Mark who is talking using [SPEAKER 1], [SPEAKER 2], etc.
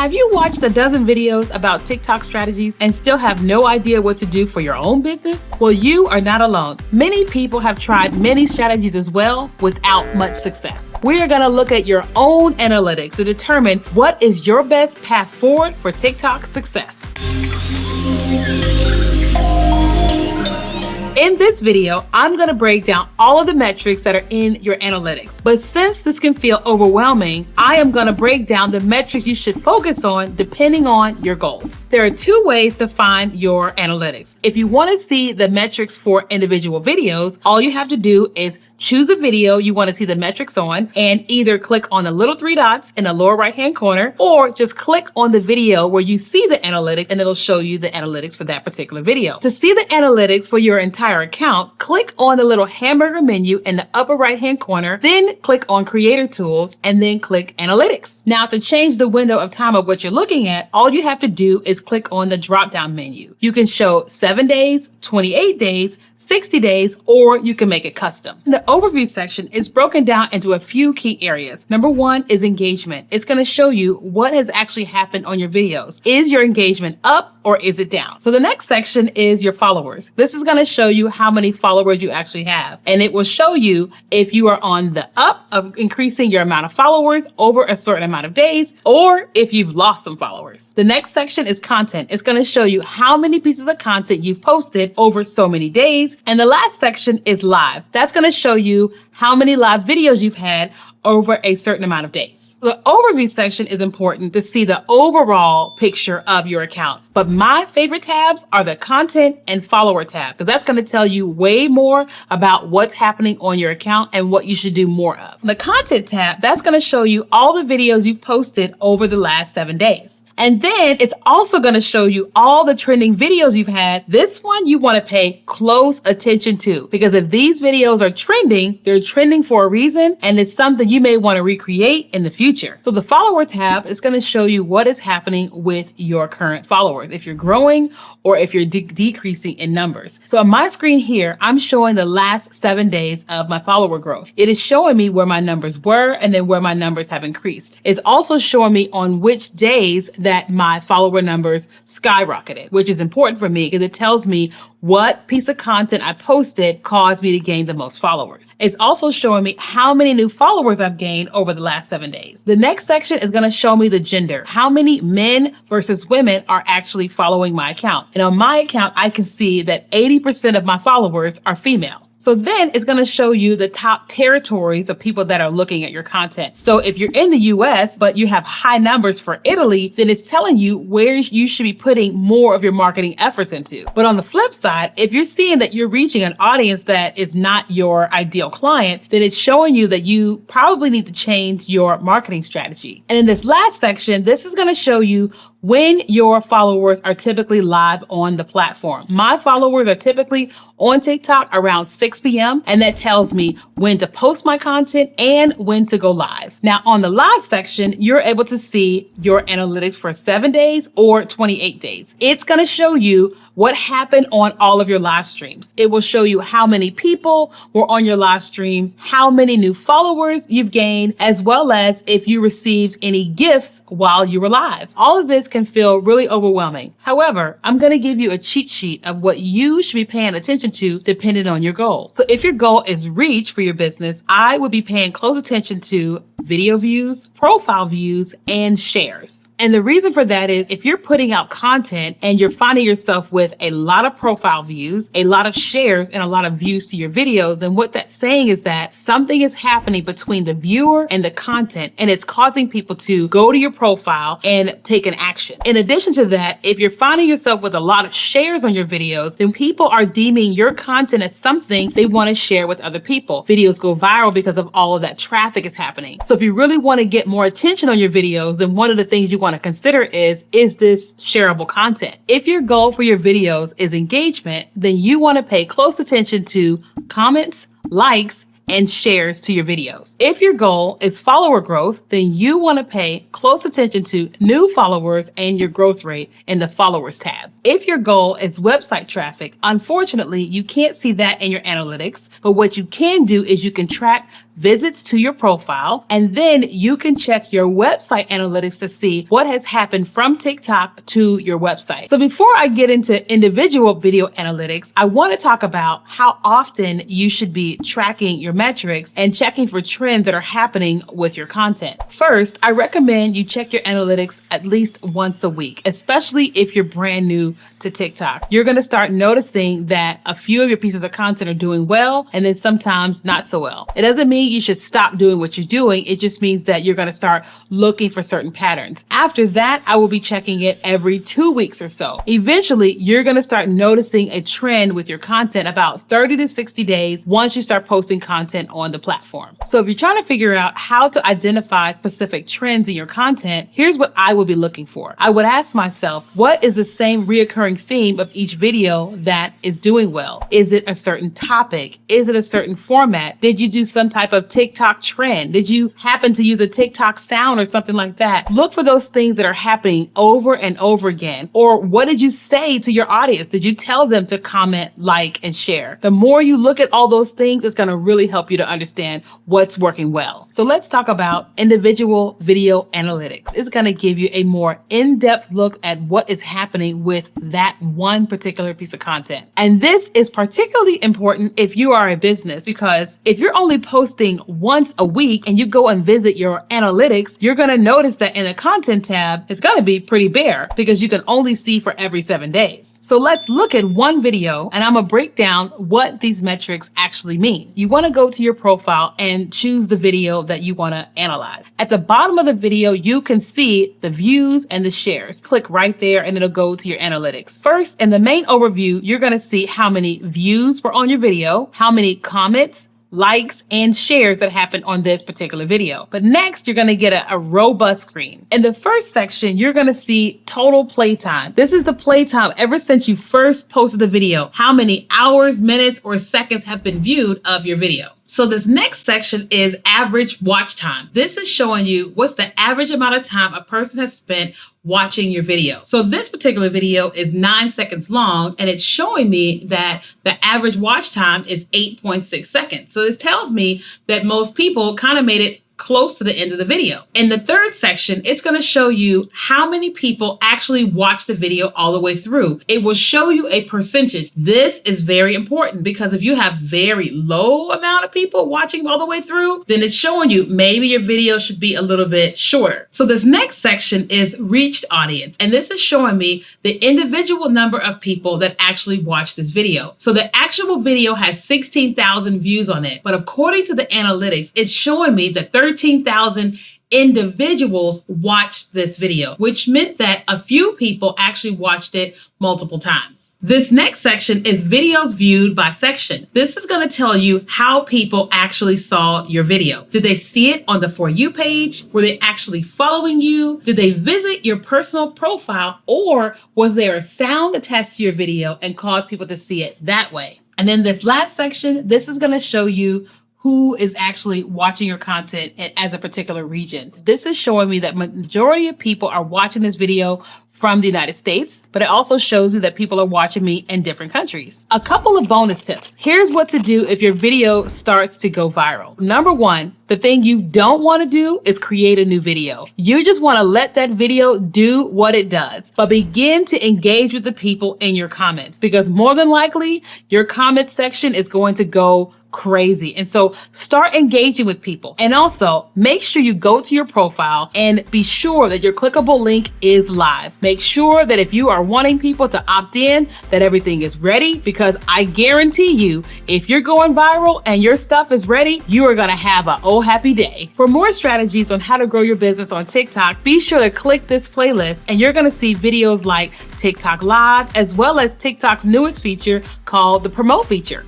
[SPEAKER 1] Have you watched a dozen videos about TikTok strategies and still have no idea what to do for your own business? Well, you are not alone. Many people have tried many strategies as well without much success. We are going to look at your own analytics to determine what is your best path forward for TikTok success. In this video, I'm going to break down all of the metrics that are in your analytics. But since this can feel overwhelming, I am going to break down the metrics you should focus on depending on your goals. There are two ways to find your analytics. If you want to see the metrics for individual videos, all you have to do is choose a video you want to see the metrics on and either click on the little three dots in the lower right-hand corner or just click on the video where you see the analytics and it'll show you the analytics for that particular video. To see the analytics for your entire account, click on the little hamburger menu in the upper right-hand corner, then click on Creator Tools and then click Analytics. Now, to change the window of time of what you're looking at, all you have to do is click on the drop-down menu. You can show 7 days, 28 days, 60 days, or you can make it custom. The overview section is broken down into a few key areas. Number one is engagement. It's going to show you what has actually happened on your videos. Is your engagement up or is it down? So the next section is your followers. This is going to show you how many followers you actually have. And it will show you if you are on the up of increasing your amount of followers over a certain amount of days, or if you've lost some followers. The next section is content. It's going to show you how many pieces of content you've posted over so many days. And the last section is live. That's going to show you how many live videos you've had over a certain amount of days. The overview section is important to see the overall picture of your account. But my favorite tabs are the content and follower tab, because that's going to tell you way more about what's happening on your account and what you should do more of. The content tab, that's going to show you all the videos you've posted over the last 7 days. And then it's also going to show you all the trending videos you've had. This one you want to pay close attention to, because if these videos are trending, they're trending for a reason, and it's something you may want to recreate in the future. So the follower tab is going to show you what is happening with your current followers, if you're growing or if you're decreasing in numbers. So on my screen here, I'm showing the last 7 days of my follower growth. It is showing me where my numbers were and then where my numbers have increased. It's also showing me on which days that my follower numbers skyrocketed, which is important for me because it tells me what piece of content I posted caused me to gain the most followers. It's also showing me how many new followers I've gained over the last 7 days. The next section is going to show me the gender, how many men versus women are actually following my account. And on my account, I can see that 80% of my followers are female. So then it's going to show you the top territories of people that are looking at your content. So if you're in the US, but you have high numbers for Italy, then it's telling you where you should be putting more of your marketing efforts into. But on the flip side, if you're seeing that you're reaching an audience that is not your ideal client, then it's showing you that you probably need to change your marketing strategy. And in this last section, this is going to show you when your followers are typically live on the platform. My followers are typically on TikTok around 6 p.m. and that tells me when to post my content and when to go live. Now on the live section, you're able to see your analytics for 7 days or 28 days. It's going to show you what happened on all of your live streams. It will show you how many people were on your live streams, how many new followers you've gained, as well as if you received any gifts while you were live. All of this can feel really overwhelming. However, I'm going to give you a cheat sheet of what you should be paying attention to depending on your goal. So if your goal is reach for your business, I would be paying close attention to video views, profile views, and shares. And the reason for that is if you're putting out content and you're finding yourself with a lot of profile views, a lot of shares, and a lot of views to your videos, then what that's saying is that something is happening between the viewer and the content, and it's causing people to go to your profile and take an action. In addition to that, if you're finding yourself with a lot of shares on your videos, then people are deeming your content as something they want to share with other people. Videos go viral because of all of that traffic is happening. So if you really want to get more attention on your videos, then one of the things you want to consider is this shareable content? If your goal for your videos is engagement, then you want to pay close attention to comments, likes, and shares to your videos. If your goal is follower growth, then you want to pay close attention to new followers and your growth rate in the followers tab. If your goal is website traffic, unfortunately, you can't see that in your analytics, but what you can do is you can track visits to your profile, and then you can check your website analytics to see what has happened from TikTok to your website. So before I get into individual video analytics, I want to talk about how often you should be tracking your metrics and checking for trends that are happening with your content. First, I recommend you check your analytics at least once a week, especially if you're brand new to TikTok. You're going to start noticing that a few of your pieces of content are doing well and then sometimes not so well. It doesn't mean you should stop doing what you're doing. It just means that you're going to start looking for certain patterns. After that, I will be checking it every 2 weeks or so. Eventually, you're going to start noticing a trend with your content about 30 to 60 days once you start posting content on the platform. So if you're trying to figure out how to identify specific trends in your content, here's what I would be looking for. I would ask myself, what is the same reoccurring theme of each video that is doing well? Is it a certain topic? Is it a certain format? Did you do some type of TikTok trend? Did you happen to use a TikTok sound or something like that? Look for those things that are happening over and over again. Or what did you say to your audience? Did you tell them to comment, like, and share? The more you look at all those things, it's going to really help you to understand what's working well. So let's talk about individual video analytics. It's going to give you a more in-depth look at what is happening with that one particular piece of content. And this is particularly important if you are a business, because if you're only posting once a week and you go and visit your analytics, you're going to notice that in the content tab, it's going to be pretty bare because you can only see for every 7 days. So let's look at one video and I'm going to break down what these metrics actually mean. You want to go to your profile and choose the video that you want to analyze. At the bottom of the video, you can see the views and the shares. Click right there and it'll go to your analytics. First, in the main overview, you're going to see how many views were on your video, how many comments, likes, and shares that happened on this particular video. But next, you're going to get a robust screen. In the first section, you're going to see total playtime. This is the playtime ever since you first posted the video. How many hours, minutes, or seconds have been viewed of your video. So this next section is average watch time. This is showing you what's the average amount of time a person has spent watching your video. So this particular video is 9 seconds long and it's showing me that the average watch time is 8.6 seconds. So this tells me that most people kind of made it close to the end of the video. In the third section, it's going to show you how many people actually watch the video all the way through. It will show you a percentage. This is very important because if you have very low amount of people watching all the way through, then it's showing you maybe your video should be a little bit shorter. So this next section is reached audience. And this is showing me the individual number of people that actually watch this video. So the actual video has 16,000 views on it. But according to the analytics, it's showing me that 13,000 individuals watched this video, which meant that a few people actually watched it multiple times. This next section is videos viewed by section. This is going to tell you how people actually saw your video. Did they see it on the For You page? Were they actually following you? Did they visit your personal profile? Or was there a sound attached to your video and caused people to see it that way? And then this last section, this is going to show you who is actually watching your content as a particular region. This is showing me that majority of people are watching this video from the United States, but it also shows you that people are watching me in different countries. A couple of bonus tips. Here's what to do if your video starts to go viral. Number one, the thing you don't want to do is create a new video. You just want to let that video do what it does, but begin to engage with the people in your comments, because more than likely your comment section is going to go crazy. And so start engaging with people. And also make sure you go to your profile and be sure that your clickable link is live. Make sure that if you are wanting people to opt in, that everything is ready, because I guarantee you, if you're going viral and your stuff is ready, you are going to have a oh happy day. For more strategies on how to grow your business on TikTok, be sure to click this playlist and you're going to see videos like TikTok Live, as well as TikTok's newest feature called the Promote feature.